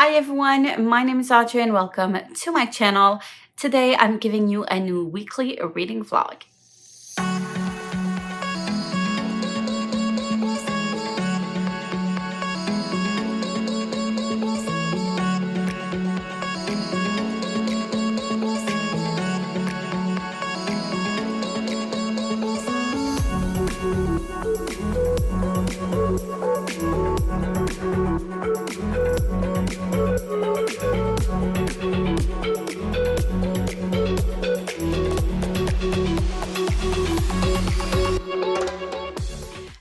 Hi everyone, my name is Audrey and welcome to my channel. Today I'm giving you a new weekly reading vlog.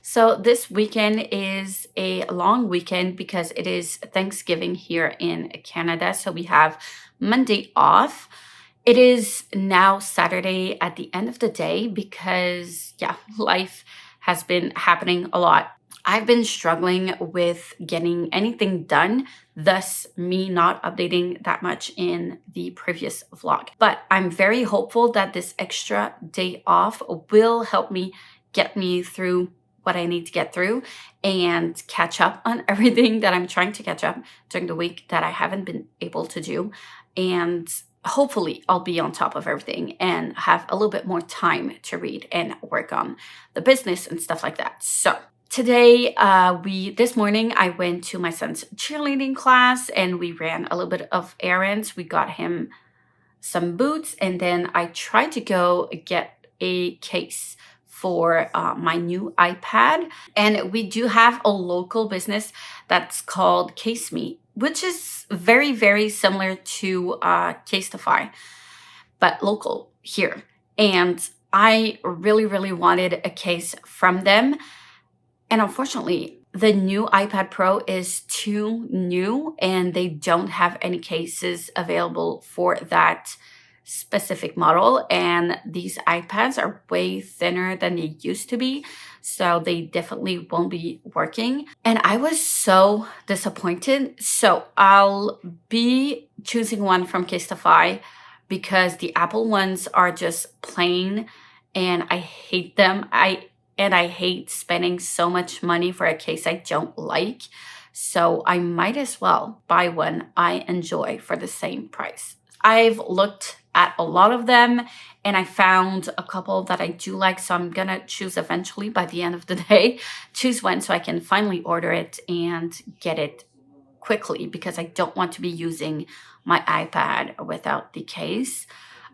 So this weekend is a long weekend because it is Thanksgiving here in Canada. So we have Monday off. It is now Saturday at the end of the day because, life has been happening a lot. I've been struggling with getting anything done, thus me not updating that much in the previous vlog. But I'm very hopeful that this extra day off will help me get me through what I need to get through and catch up on everything that I'm trying to catch up during the week that I haven't been able to do. And hopefully I'll be on top of everything and have a little bit more time to read and work on the business and stuff like that. So today, this morning I went to my son's cheerleading class and we ran a little bit of errands. We got him some boots and then I tried to go get a case for my new iPad. And we do have a local business that's called Case Me, which is very, very similar to Casetify, but local here. And I really, really wanted a case from them. And unfortunately, the new iPad Pro is too new and they don't have any cases available for that specific model. And these iPads are way thinner than they used to be. So they definitely won't be working. And I was so disappointed. So I'll be choosing one from Casetify because the Apple ones are just plain and I hate them. I hate spending so much money for a case I don't like. So I might as well buy one I enjoy for the same price. I've looked at a lot of them and I found a couple that I do like. So I'm gonna choose eventually by the end of the day, choose one so I can finally order it and get it quickly because I don't want to be using my iPad without the case.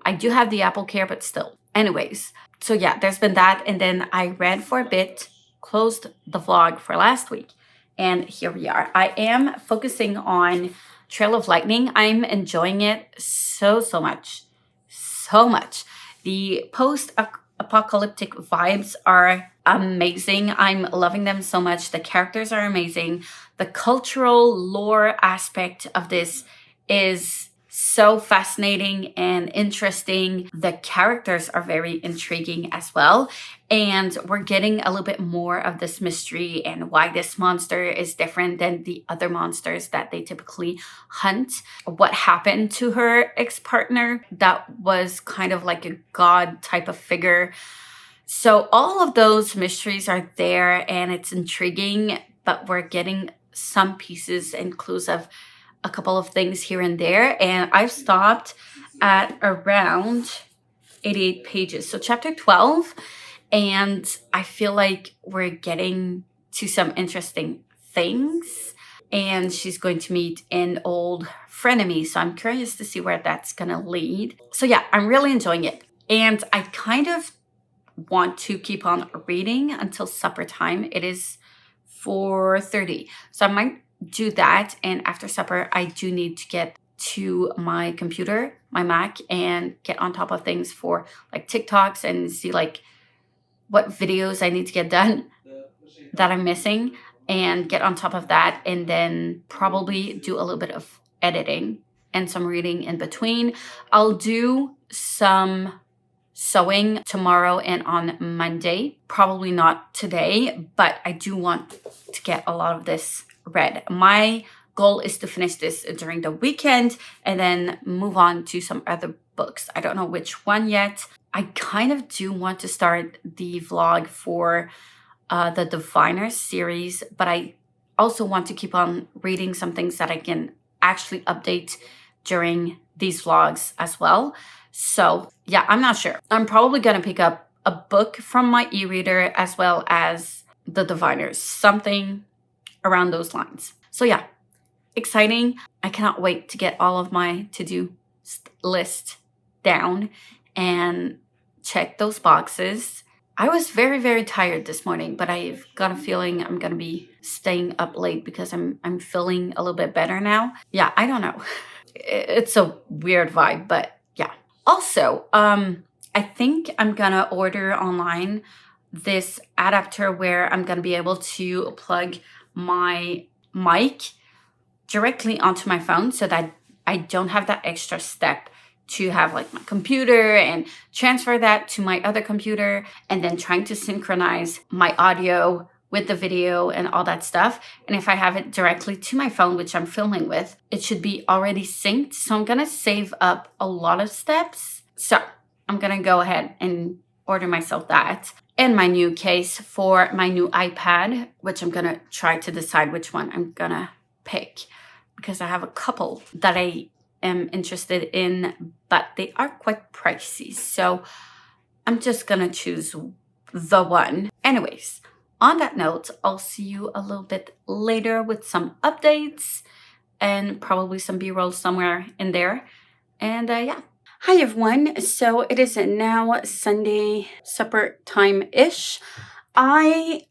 I do have the Apple Care, but still. Anyways, so yeah, there's been that. And then I read for a bit, closed the vlog for last week. And here we are. I am focusing on Trail of Lightning. I'm enjoying it so much. So much. The post-apocalyptic vibes are amazing. I'm loving them so much. The characters are amazing. The cultural lore aspect of this is so fascinating and interesting. The characters are very intriguing as well. And we're getting a little bit more of this mystery and why this monster is different than the other monsters that they typically hunt. What happened to her ex-partner that was kind of like a god type of figure. So all of those mysteries are there and it's intriguing, but we're getting some pieces and clues of a couple of things here and there. And I've stopped at around 88 pages. So chapter 12. And I feel like we're getting to some interesting things. And she's going to meet an old frenemy. So I'm curious to see where that's going to lead. So yeah, I'm really enjoying it. And I kind of want to keep on reading until supper time. It is 4:30. So I might do that, and after supper I do need to get to my computer, my Mac, and get on top of things for like TikToks and see like what videos I need to get done that I'm missing and get on top of that, and then probably do a little bit of editing and some reading in between. I'll do some sewing tomorrow and on Monday, probably not today, but I do want to get a lot of this read. My goal is to finish this during the weekend and then move on to some other books. I don't know which one yet. I kind of do want to start the vlog for the Diviner series, but I also want to keep on reading some things that I can actually update during these vlogs as well. So yeah, I'm not sure. I'm probably gonna pick up a book from my e-reader as well as the diviners, something around those lines. So yeah, exciting. I cannot wait to get all of my to-do list down and check those boxes. I was very, very tired this morning, but I've got a feeling I'm gonna be staying up late because I'm feeling a little bit better now. Yeah, I don't know. It's a weird vibe, but yeah. Also, I think I'm gonna order online this adapter where I'm gonna be able to plug my mic directly onto my phone so that I don't have that extra step to have like my computer and transfer that to my other computer and then trying to synchronize my audio with the video and all that stuff. And if I have it directly to my phone, which I'm filming with, it should be already synced. So I'm gonna save up a lot of steps. So I'm gonna go ahead and order myself that and my new case for my new iPad, which I'm gonna try to decide which one I'm gonna pick because I have a couple that I am interested in, but they are quite pricey. So I'm just gonna choose the one. Anyways, on that note, I'll see you a little bit later with some updates and probably some B-roll somewhere in there. And yeah. Hi everyone. So it is now Sunday supper time-ish. I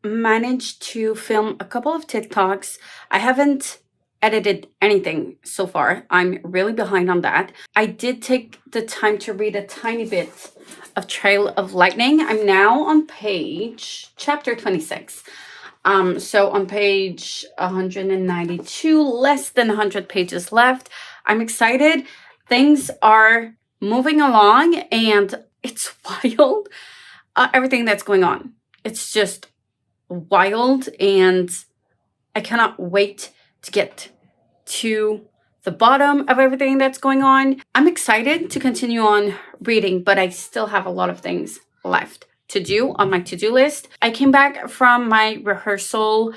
managed to film a couple of TikToks. I haven't edited anything so far. I'm really behind on that. I did take the time to read a tiny bit of Trail of Lightning. I'm now on chapter 26. So on page 192, less than 100 pages left. I'm excited. Things are moving along and it's wild. Everything that's going on. It's just wild and I cannot wait to get to the bottom of everything that's going on. I'm excited to continue on reading, but I still have a lot of things left to do on my to-do list. I came back from my rehearsal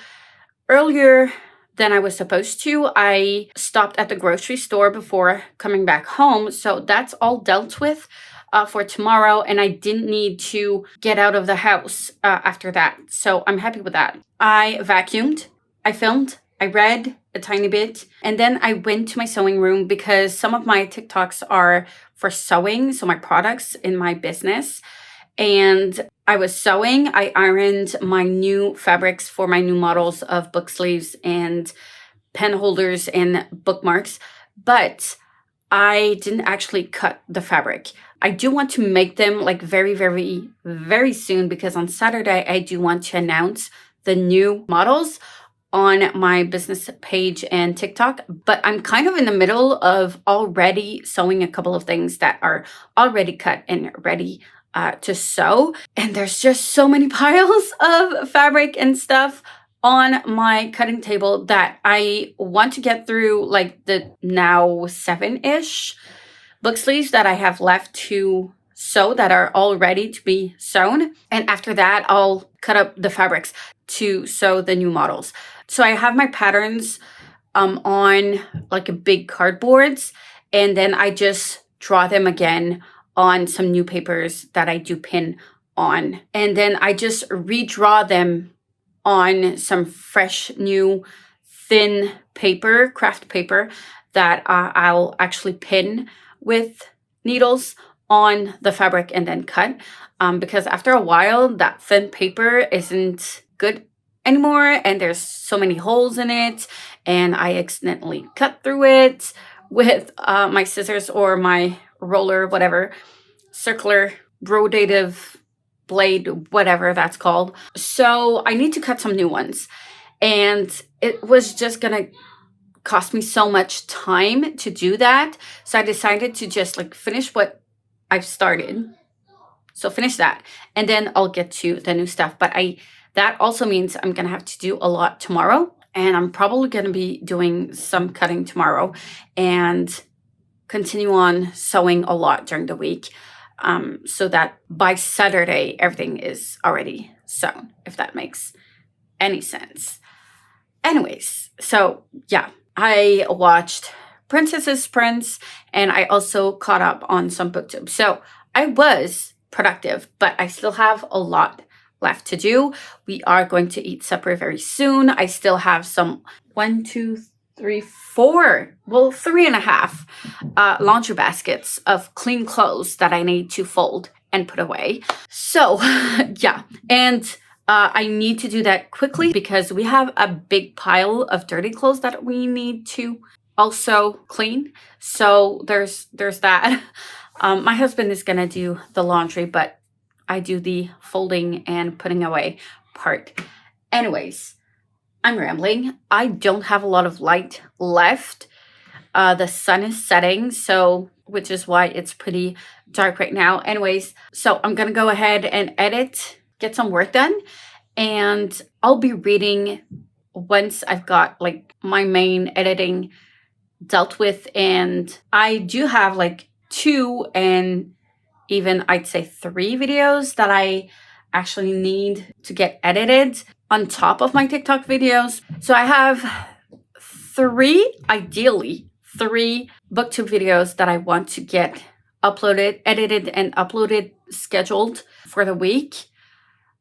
earlier than I was supposed to. I stopped at the grocery store before coming back home, so that's all dealt with for tomorrow, and I didn't need to get out of the house after that, so I'm happy with that. I vacuumed, I filmed, I read a tiny bit, and then I went to my sewing room because some of my TikToks are for sewing, so my products in my business. And I was sewing. I ironed my new fabrics for my new models of book sleeves and pen holders and bookmarks, but I didn't actually cut the fabric. I do want to make them like very, very, very soon because on Saturday, I do want to announce the new models on my business page and TikTok, but I'm kind of in the middle of already sewing a couple of things that are already cut and ready to sew. And there's just so many piles of fabric and stuff on my cutting table that I want to get through like the now 7-ish book sleeves that I have left to sew that are all ready to be sewn. And after that, I'll cut up the fabrics to sew the new models. So I have my patterns on like a big cardboards, and then I just draw them again on some new papers that I do pin on. And then I just redraw them on some fresh new thin paper, craft paper, that I'll actually pin with needles on the fabric and then cut. Because after a while, that thin paper isn't good anymore and there's so many holes in it and I accidentally cut through it with my scissors or my roller, whatever, circular rotative blade, whatever that's called. So I need to cut some new ones, and it was just gonna cost me so much time to do that. So I decided to just like finish what I've started. So finish that and then I'll get to the new stuff. But that also means I'm gonna have to do a lot tomorrow, and I'm probably gonna be doing some cutting tomorrow and continue on sewing a lot during the week, so that by Saturday everything is already sewn, if that makes any sense. Anyways, so yeah, I watched Princess's Prince, and I also caught up on some booktube. So I was productive, but I still have a lot left to do. We are going to eat supper very soon. I still have some 4, well, 3.5 laundry baskets of clean clothes that I need to fold and put away. So, yeah. And I need to do that quickly because we have a big pile of dirty clothes that we need to also clean. So there's that. My husband is gonna do the laundry, but I do the folding and putting away part. Anyways, I'm rambling. I don't have a lot of light left. The sun is setting, so which is why it's pretty dark right now. Anyways, so I'm gonna go ahead and edit, get some work done, and I'll be reading once I've got like my main editing dealt with. And I do have like 2 and even I'd say 3 videos that I actually need to get edited on top of my TikTok videos. So I have 3, ideally 3 booktube videos that I want to get uploaded, edited and uploaded, scheduled for the week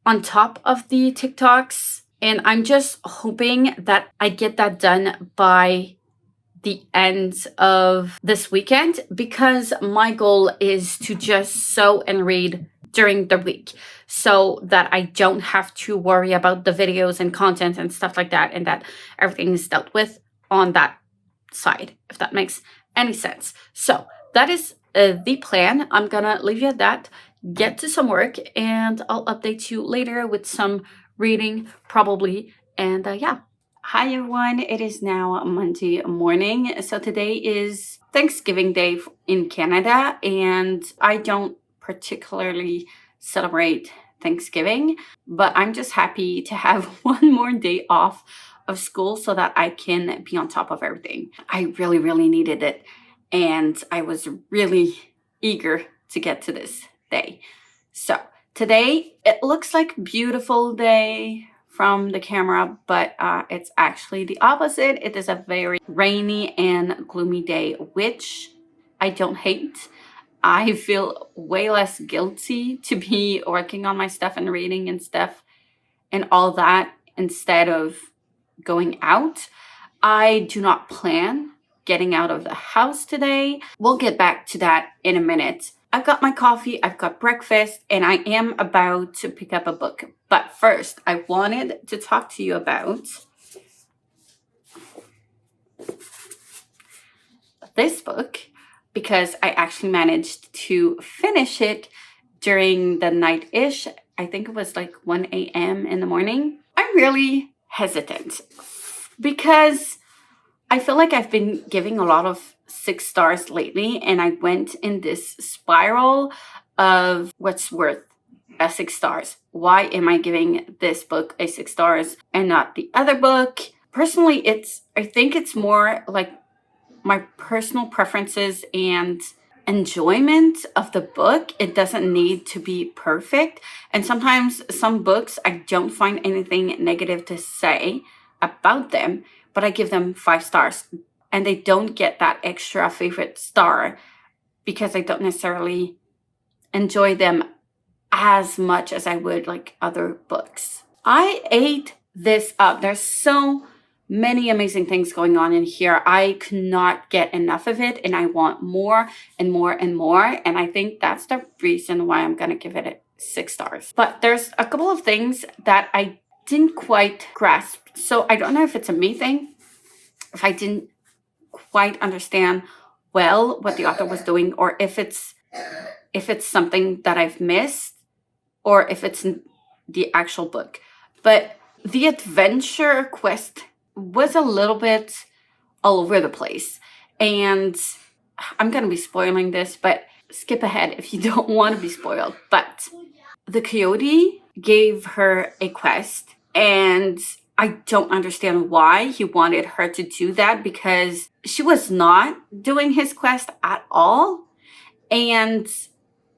on top of the TikToks. And I'm just hoping that I get that done by the end of this weekend, because my goal is to just sew and read during the week so that I don't have to worry about the videos and content and stuff like that, and that everything is dealt with on that side, if that makes any sense. So that is the plan. I'm gonna leave you at that, get to some work, and I'll update you later with some reading probably. And yeah. Hi everyone, it is now Monday morning. So today is Thanksgiving Day in Canada, and I don't particularly celebrate Thanksgiving, but I'm just happy to have one more day off of school so that I can be on top of everything. I really, really needed it, and I was really eager to get to this day. So today it looks like a beautiful day from the camera, but it's actually the opposite. It is a very rainy and gloomy day, which I don't hate. I feel way less guilty to be working on my stuff and reading and stuff and all that instead of going out. I do not plan getting out of the house today. We'll get back to that in a minute. I've got my coffee, I've got breakfast, and I am about to pick up a book. But first, I wanted to talk to you about this book because I actually managed to finish it during the night-ish. I think it was like 1 a.m. in the morning. I'm really hesitant because I feel like I've been giving a lot of 6 stars lately, and I went in this spiral of what's worth a 6 stars. Why am I giving this book a 6 stars and not the other book? Personally, I think it's more like my personal preferences and enjoyment of the book. It doesn't need to be perfect. And sometimes some books, I don't find anything negative to say about them, but I give them 5 stars, and they don't get that extra favorite star because I don't necessarily enjoy them as much as I would like other books. I ate this up. There's so many amazing things going on in here. I could not get enough of it, and I want more and more and more. And I think that's the reason why I'm gonna give it 6 stars. But there's a couple of things that I didn't quite grasp. So I don't know if it's a me thing, if I didn't quite understand well what the author was doing, or if it's something that I've missed, or if it's the actual book. But the adventure quest was a little bit all over the place. And I'm going to be spoiling this, but skip ahead if you don't want to be spoiled. But the coyote gave her a quest, and I don't understand why he wanted her to do that, because she was not doing his quest at all. And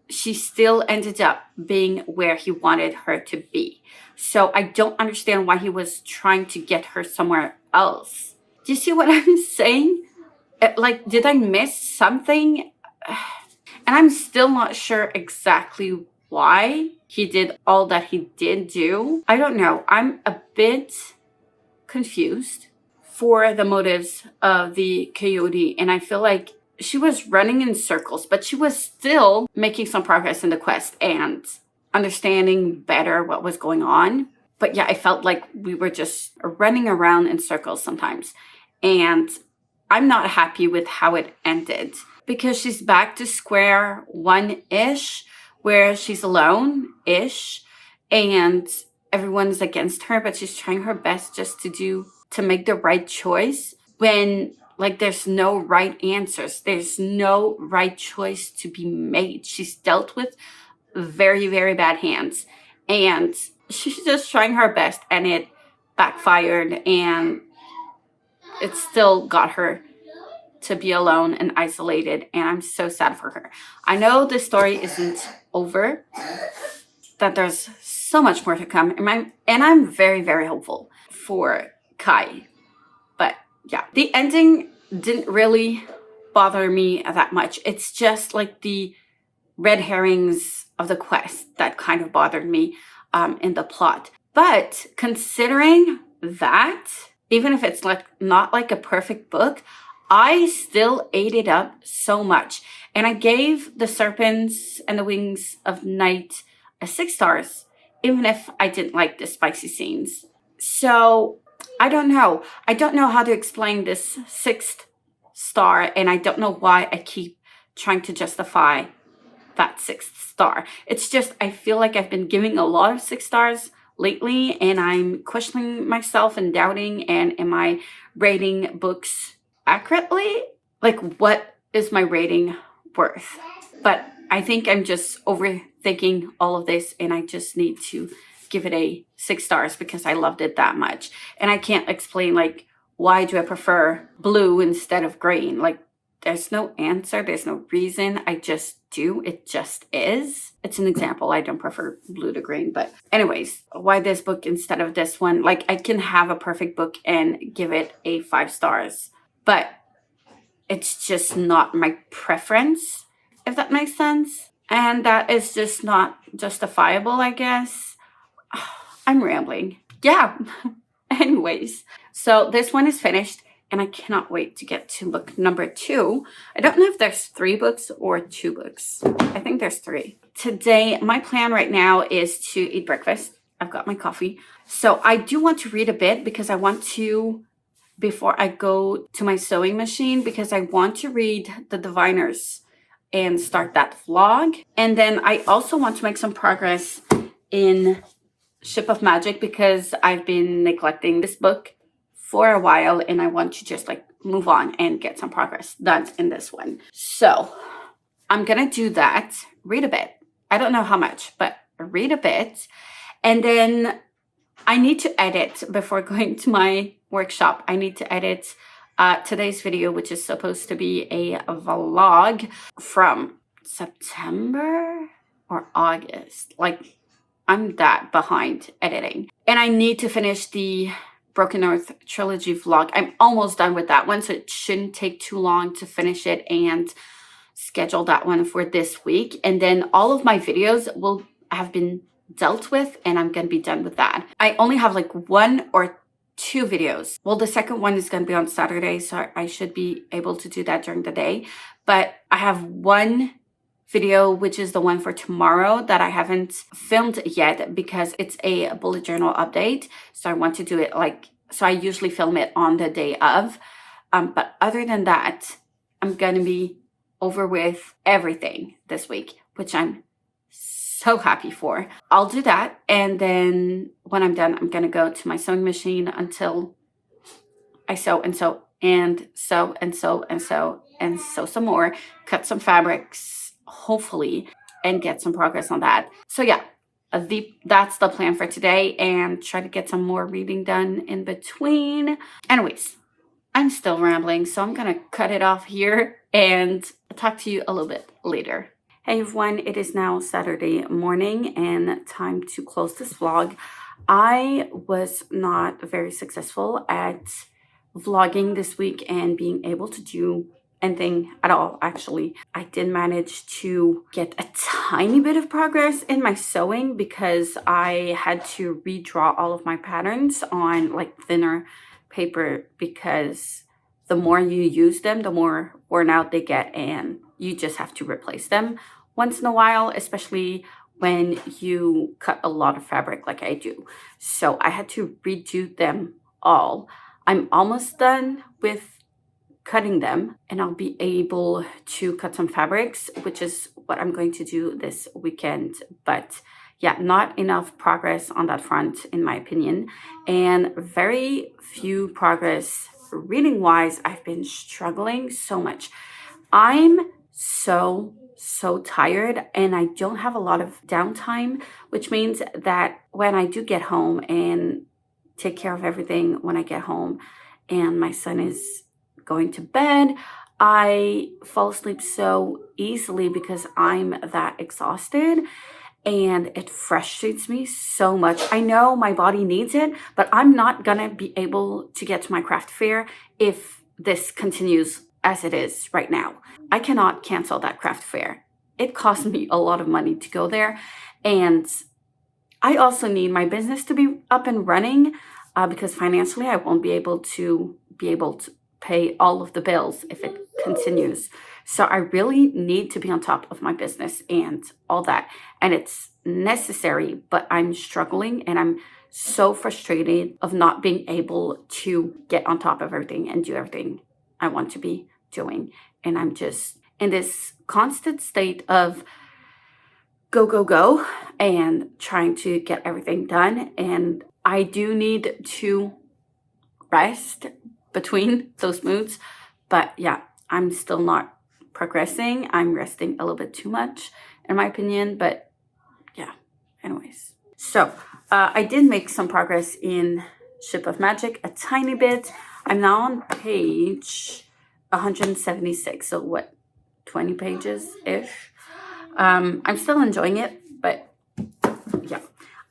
she still ended up being where he wanted her to be. So I don't understand why he was trying to get her somewhere else. Do you see what I'm saying? Like, did I miss something? And I'm still not sure exactly why he did all that he did do. I don't know. I'm a bit confused for the motives of the coyote. And I feel like she was running in circles, but she was still making some progress in the quest and understanding better what was going on. But yeah, I felt like we were just running around in circles sometimes. And I'm not happy with how it ended because she's back to square one-ish, where she's alone-ish, and everyone's against her, but she's trying her best just to make the right choice when like there's no right answers. There's no right choice to be made. She's dealt with very, very bad hands, and she's just trying her best, and it backfired, and it still got her to be alone and isolated, and I'm so sad for her. I know the story isn't over, that there's so much more to come, and I'm very, very hopeful for Kai. But yeah, the ending didn't really bother me that much. It's just like the red herrings of the quest that kind of bothered me in the plot. But considering that, even if it's like not like a perfect book, I still ate it up so much. And I gave The Serpents and the Wings of Night a 6 stars, even if I didn't like the spicy scenes. So I don't know. I don't know how to explain this 6th star, and I don't know why I keep trying to justify that 6th star. It's just, I feel like I've been giving a lot of 6 stars lately, and I'm questioning myself and doubting, and am I rating books accurately? Like, what is my rating worth? But I think I'm just overthinking all of this, and I just need to give it a 6 stars because I loved it that much. And I can't explain, like, why do I prefer blue instead of green? Like, there's no answer. There's no reason. I just do. It just is. It's an example. I don't prefer blue to green. But anyways, why this book instead of this one? Like, I can have a perfect book and give it a 5 stars. But it's just not my preference, if that makes sense. And that is just not justifiable, I guess. I'm rambling. Yeah. Anyways, so this one is finished, and I cannot wait to get to book number 2. I don't know if there's 3 books or 2 books. I think there's 3. Today, my plan right now is to eat breakfast. I've got my coffee. So I do want to read a bit because I want to, before I go to my sewing machine, because I want to read The Diviners and start that vlog. And then I also want to make some progress in Ship of Magic because I've been neglecting this book for a while, and I want to just like move on and get some progress done in this one. So I'm gonna do that, read a bit. I don't know how much, but read a bit. And then I need to edit before going to my workshop. I need to edit today's video, which is supposed to be a vlog from September or August. Like, I'm that behind editing. And I need to finish the Broken Earth trilogy vlog. I'm almost done with that one, so it shouldn't take too long to finish it and schedule that one for this week. And then all of my videos will have been dealt with, and I'm going to be done with that. I only have like 1 or 2 videos. Well, the second one is going to be on Saturday, so I should be able to do that during the day. But I have 1 video, which is the one for tomorrow, that I haven't filmed yet because it's a bullet journal update. So I want to do it like, so I usually film it on the day of. But other than that, I'm going to be over with everything this week, which I'm so happy for. I'll do that. And then when I'm done, I'm going to go to my sewing machine until I sew and sew and sew and sew and sew and sew some more, cut some fabrics, hopefully, and get some progress on that. So yeah, that's the plan for today, and try to get some more reading done in between. Anyways, I'm still rambling, so I'm gonna cut it off here and talk to you a little bit later. Hey everyone, it is now Saturday morning and time to close this vlog. I was not very successful at vlogging this week and being able to do anything at all. Actually, I did manage to get a tiny bit of progress in my sewing because I had to redraw all of my patterns on like thinner paper, because the more you use them, the more worn out they get, and you just have to replace them once in a while, especially when you cut a lot of fabric like I do. So I had to redo them all. I'm almost done with cutting them, and I'll be able to cut some fabrics, which is what I'm going to do this weekend. But yeah, not enough progress on that front, in my opinion, and very few progress reading wise. I've been struggling so much. I'm so tired, and I don't have a lot of downtime, which means that when I do get home and take care of everything when I get home and my son is going to bed, I fall asleep so easily because I'm that exhausted, and it frustrates me so much. I know my body needs it, but I'm not gonna be able to get to my craft fair if this continues as it is right now. I cannot cancel that craft fair. It cost me a lot of money to go there, and I also need my business to be up and running because financially I won't be able to pay all of the bills if it continues. So I really need to be on top of my business and all that. And it's necessary, but I'm struggling, and I'm so frustrated of not being able to get on top of everything and do everything I want to be doing. And I'm just in this constant state of go, and trying to get everything done. And I do need to rest between those moods. But yeah, I'm still not progressing. I'm resting a little bit too much, in my opinion. But yeah, anyways. So I did make some progress in Ship of Magic, a tiny bit. I'm now on page 176. So what, 20 pages-ish? I'm still enjoying it, but yeah.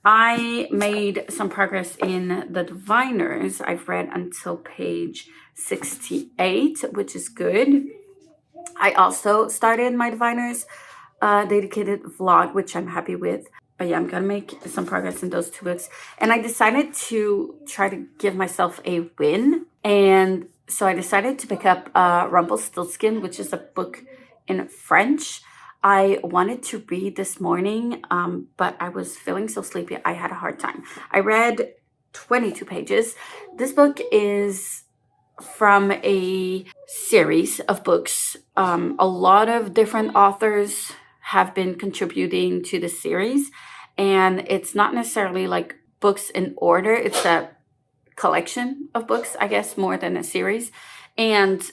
I made some progress in the Diviners. I've read until page 68, which is good. I also started my Diviners dedicated vlog, which I'm happy with. But yeah, I'm gonna make some progress in those two books. And I decided to try to give myself a win. And so I decided to pick up Rumpelstiltskin, which is a book in French. I wanted to read this morning, but I was feeling so sleepy, I had a hard time. I read 22 pages. This book is from a series of books. A lot of different authors have been contributing to the series, and it's not necessarily like books in order. It's a collection of books, I guess, more than a series. And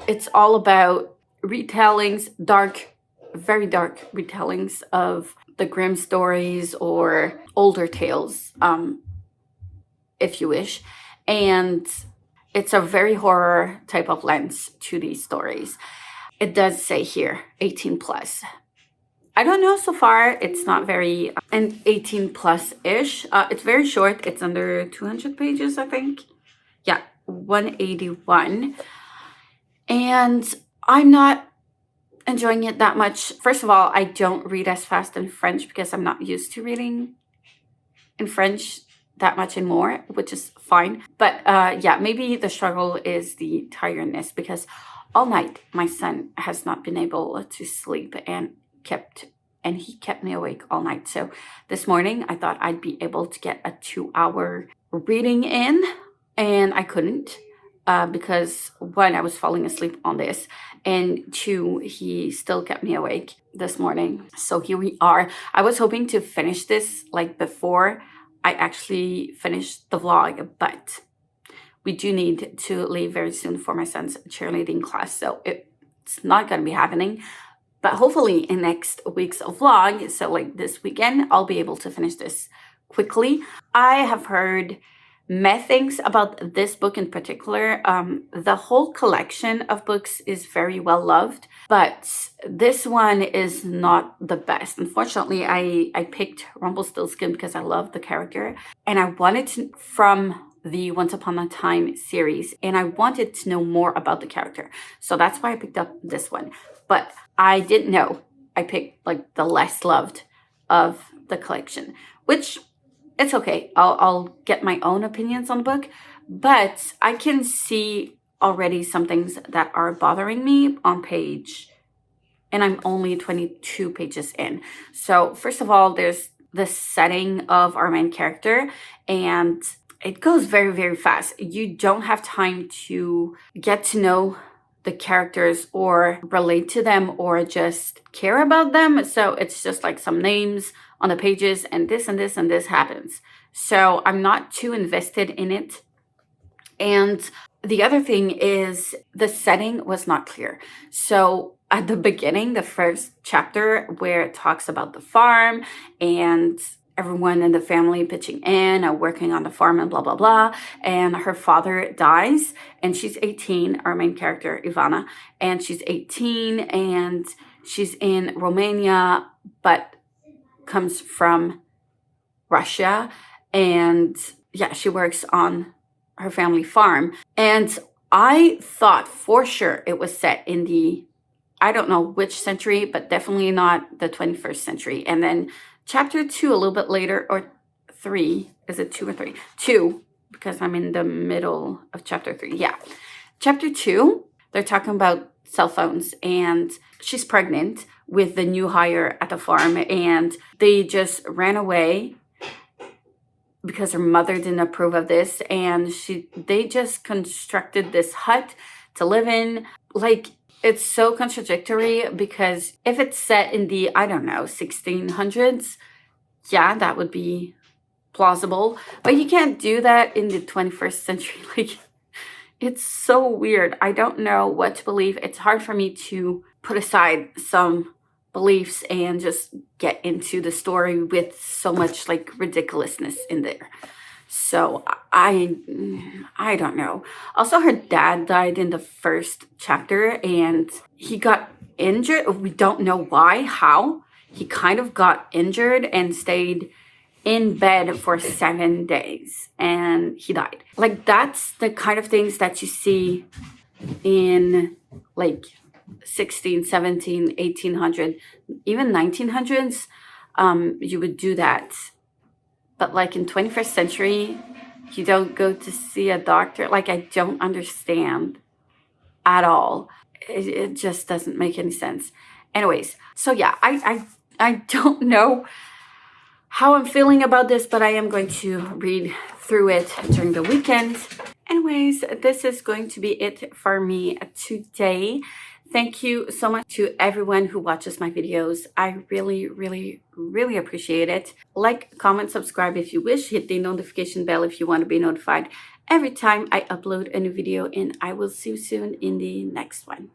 it's all about retellings, very dark retellings of the Grimm stories or older tales, if you wish. And it's a very horror type of lens to these stories. It does say here 18 plus. I don't know so far. It's not very, and 18 plus-ish. It's very short. It's under 200 pages, I think. Yeah, 181. And I'm not enjoying it that much. First of all, I don't read as fast in French because I'm not used to reading in French that much anymore, which is fine. But yeah, maybe the struggle is the tiredness, because all night my son has not been able to sleep, and he kept me awake all night. So this morning I thought I'd be able to get a 2-hour reading in, and I couldn't. Because one, I was falling asleep on this, and two, he still kept me awake this morning. So here we are. I was hoping to finish this like before I actually finished the vlog, but we do need to leave very soon for my son's cheerleading class, so it's not going to be happening. But hopefully in next week's vlog, so like this weekend, I'll be able to finish this quickly. I have heard many things about this book in particular. The whole collection of books is very well loved, but this one is not the best. Unfortunately, I picked Rumpelstiltskin because I love the character, and I wanted to, from the Once Upon a Time series, and I wanted to know more about the character. So that's why I picked up this one. But I didn't know I picked like the less loved of the collection, which it's okay. I'll get my own opinions on the book, but I can see already some things that are bothering me on page, and I'm only 22 pages in. So first of all, there's the setting of our main character, and it goes very, very fast. You don't have time to get to know the characters or relate to them or just care about them. So it's just like some names on the pages and this and this and this happens. So I'm not too invested in it. And the other thing is the setting was not clear. So at the beginning, the first chapter where it talks about the farm and everyone in the family pitching in and working on the farm and blah, blah, blah. And her father dies and she's 18, our main character, Ivana, and she's 18 and she's in Romania, but comes from Russia. And yeah, she works on her family farm. And I thought for sure it was set in the, I don't know which century, but definitely not the 21st century. And then chapter 2, a little bit later, or 3, is it 2 or 3? 2, because I'm in the middle of chapter 3. Yeah. Chapter 2, they're talking about cell phones, and she's pregnant with the new hire at the farm, and they just ran away because her mother didn't approve of this, and they just constructed this hut to live in. Like, it's so contradictory, because if it's set in the, I don't know, 1600s, yeah, that would be plausible. But you can't do that in the 21st century. Like, it's so weird. I don't know what to believe. It's hard for me to put aside some beliefs and just get into the story with so much like ridiculousness in there. So I don't know. Also, her dad died in the first chapter and he got injured. We don't know why, how. He kind of got injured and stayed in bed for 7 days and he died. Like, that's the kind of things that you see in like 16, 17, 1800, even 1900s. You would do that. But like in 21st century, you don't go to see a doctor. Like, I don't understand at all. It just doesn't make any sense. Anyways, so yeah, I don't know how I'm feeling about this, but I am going to read through it during the weekend. Anyways, this is going to be it for me today. Thank you so much to everyone who watches my videos. I really, really, really appreciate it. Like, comment, subscribe if you wish. Hit the notification bell if you want to be notified every time I upload a new video. And I will see you soon in the next one.